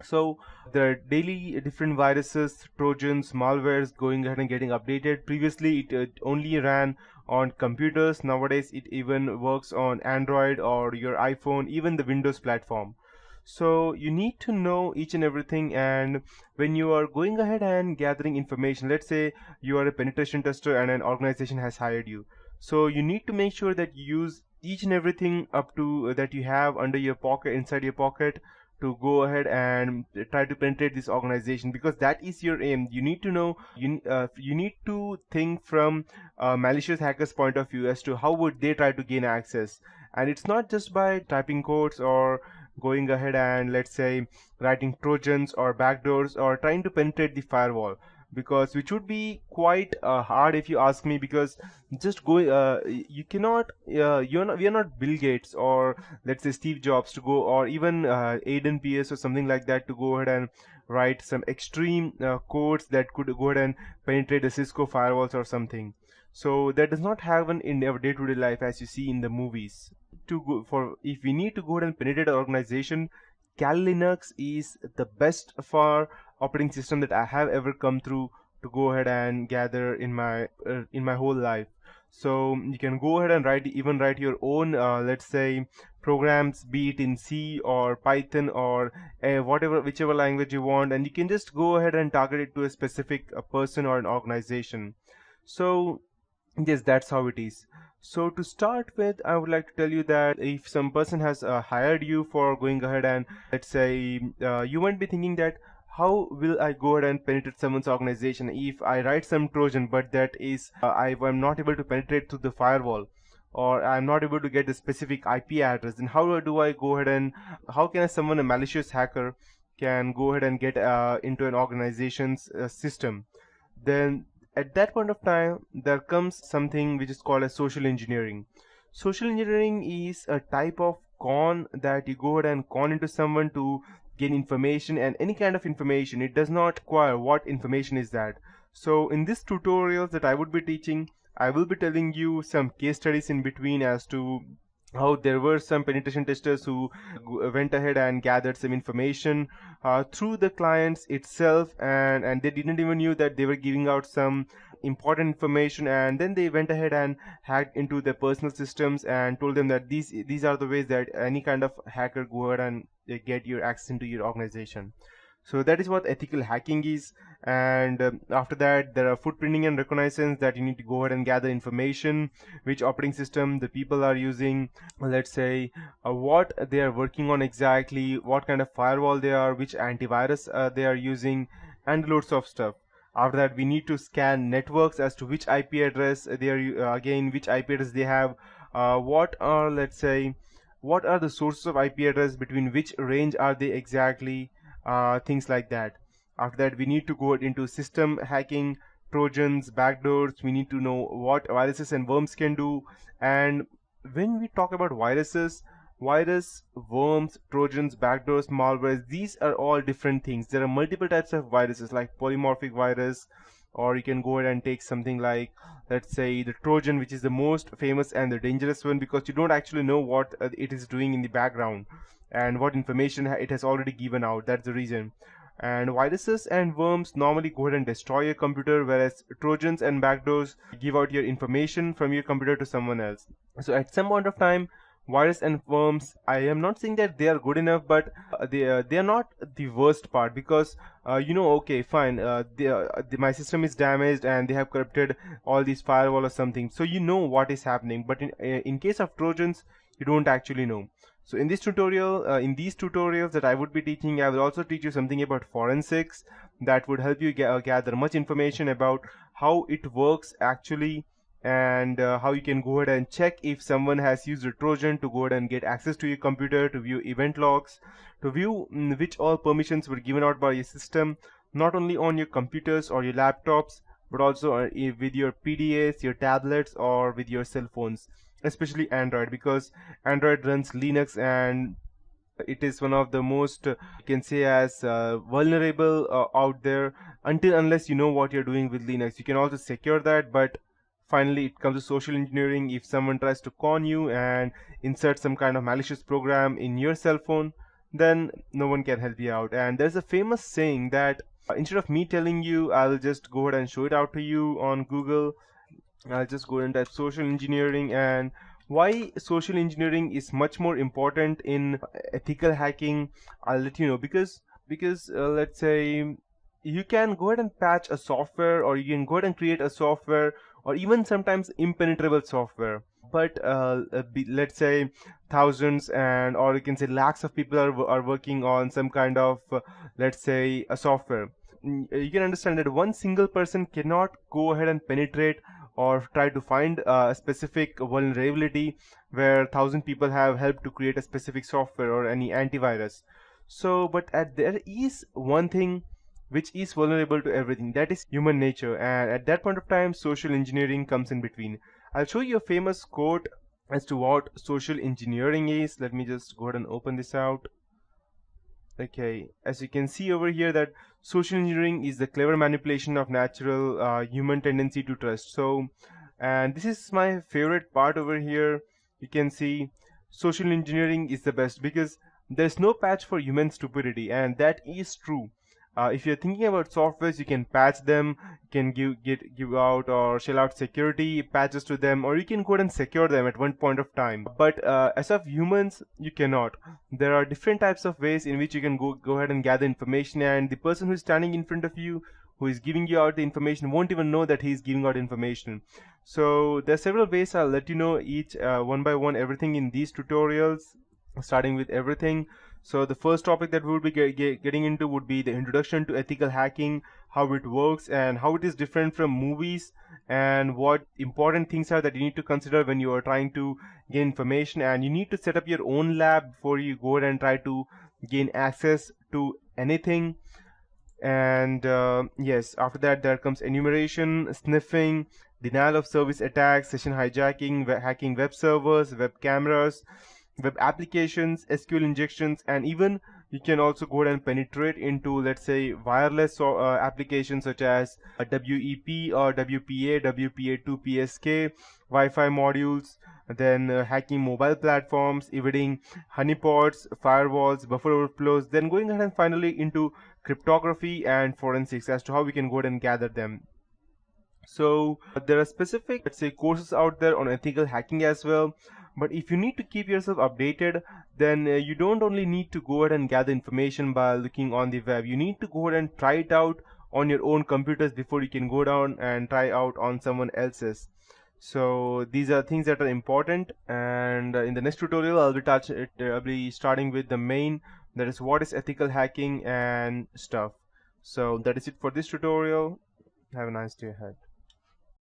So there are daily different viruses, trojans, malwares going ahead and getting updated. Previously it only ran on computers. Nowadays it even works on Android or your iPhone, even the Windows platform. So you need to know each and everything. And when you are going ahead and gathering information, let's say you are a penetration tester and an organization has hired you, so you need to make sure that you use each and everything up to that you have under your pocket, inside your pocket, to go ahead and try to penetrate this organization, because that is your aim. You need to know, you need to think from a malicious hacker's point of view as to how would they try to gain access. And it's not just by typing codes or going ahead and, let's say, writing trojans or backdoors or trying to penetrate the firewall, because which would be quite hard if you ask me. Because just go you cannot we are not Bill Gates or, let's say, Steve Jobs to go, or even Aiden PS or something like that, to go ahead and write some extreme codes that could go ahead and penetrate the Cisco firewalls or something. So that does not happen in our day-to-day life as you see in the movies. To go for, if we need to go ahead and penetrate an organization, Kali Linux is the best for operating system that I have ever come through to go ahead and gather in my whole life. So you can go ahead and even write your own, let's say, programs, be it in C or Python or whatever, whichever language you want, and you can just go ahead and target it to a specific person or an organization. So yes, that's how it is. So to start with, I would like to tell you that if some person has hired you for going ahead and, let's say, you might be thinking that how will I go ahead and penetrate someone's organization if I write some Trojan, but that is I'm not able to penetrate through the firewall, or I'm not able to get the specific IP address. Then how do I go ahead and how can someone, a malicious hacker, can go ahead and get into an organization's system? Then at that point of time there comes something which is called as social engineering. Social engineering is a type of con that you go ahead and con into someone to gain information, and any kind of information. It does not require what information is that. So in this tutorials that I would be teaching, I will be telling you some case studies in between as to how there were some penetration testers who went ahead and gathered some information through the clients itself, and they didn't even knew that they were giving out some important information, and then they went ahead and hacked into their personal systems and told them that these are the ways that any kind of hacker go ahead and get your access into your organization. So that is what ethical hacking is. And after that, there are footprinting and reconnaissance, that you need to go ahead and gather information, which operating system the people are using, let's say what they are working on exactly, what kind of firewall they are, which antivirus they are using, and loads of stuff. After that, we need to scan networks as to which IP address they are, again, which IP address they have, what are, let's say, what are the sources of IP address, between which range are they exactly, things like that. After that, we need to go into system hacking, trojans, backdoors. We need to know what viruses and worms can do. And when we talk about viruses, virus, worms, trojans, backdoors, malwares, these are all different things. There are multiple types of viruses, like polymorphic virus, or you can go ahead and take something like, let's say, the Trojan, which is the most famous and the dangerous one, because you don't actually know what it is doing in the background and what information it has already given out. That's the reason. And viruses and worms normally go ahead and destroy your computer, whereas Trojans and backdoors give out your information from your computer to someone else. So at some point of time, virus and worms, I am not saying that they are good enough, but they are not the worst part, because okay, fine, my system is damaged and they have corrupted all these firewall or something, so you know what is happening. But in case of Trojans, you don't actually know. So in this tutorial, in these tutorials that I would be teaching, I will also teach you something about forensics that would help you gather much information about how it works actually, and how you can go ahead and check if someone has used a Trojan to go ahead and get access to your computer, to view event logs, to view which all permissions were given out by your system, not only on your computers or your laptops, but also with your PDAs, your tablets, or with your cell phones, especially Android, because Android runs Linux, and it is one of the most you can say as vulnerable out there, until unless you know what you're doing with Linux. You can also secure that, but finally it comes to social engineering. If someone tries to con you and insert some kind of malicious program in your cell phone, then no one can help you out. And there's a famous saying that instead of me telling you, I'll just go ahead and show it out to you on Google. I'll just go and type social engineering, and why social engineering is much more important in ethical hacking. I'll let you know, because let's say you can go ahead and patch a software, or you can go ahead and create a software, or even sometimes impenetrable software. But let's say thousands and or you can say lakhs of people are working on some kind of let's say a software. You can understand that one single person cannot go ahead and penetrate or try to find a specific vulnerability where 1,000 people have helped to create a specific software or any antivirus. So but there is one thing which is vulnerable to everything, that is human nature, and at that point of time social engineering comes in between. I'll show you a famous quote as to what social engineering is. Let me just go ahead and open this out. Okay, as you can see over here that social engineering is the clever manipulation of natural human tendency to trust. So, and this is my favorite part over here. You can see social engineering is the best because there's no patch for human stupidity, and that is true. If you're thinking about softwares, you can patch them, you can give out or shell out security patches to them, or you can go ahead and secure them at one point of time. But as of humans, you cannot. There are different types of ways in which you can go ahead and gather information, and the person who is standing in front of you, who is giving you out the information, won't even know that he is giving out information. So there are several ways. I'll let you know each one by one everything in these tutorials, starting with everything. So the first topic that we will be getting into would be the introduction to ethical hacking, how it works and how it is different from movies, and what important things are that you need to consider when you are trying to gain information. And you need to set up your own lab before you go ahead and try to gain access to anything. And yes, after that there comes enumeration, sniffing, denial of service attacks, session hijacking, hacking web servers, web cameras, web applications, SQL injections, and even you can also go ahead and penetrate into, let's say, wireless applications such as WEP or WPA, WPA2 Wi-Fi modules, then hacking mobile platforms, evading honeypots, firewalls, buffer overflows, then going ahead and finally into cryptography and forensics as to how we can go ahead and gather them. So there are specific, let's say, courses out there on ethical hacking as well. But if you need to keep yourself updated, then you don't only need to go ahead and gather information by looking on the web. You need to go ahead and try it out on your own computers before you can go down and try out on someone else's. So these are things that are important, and in the next tutorial I'll be starting with the main, that is what is ethical hacking and stuff. So that is it for this tutorial. Have a nice day ahead.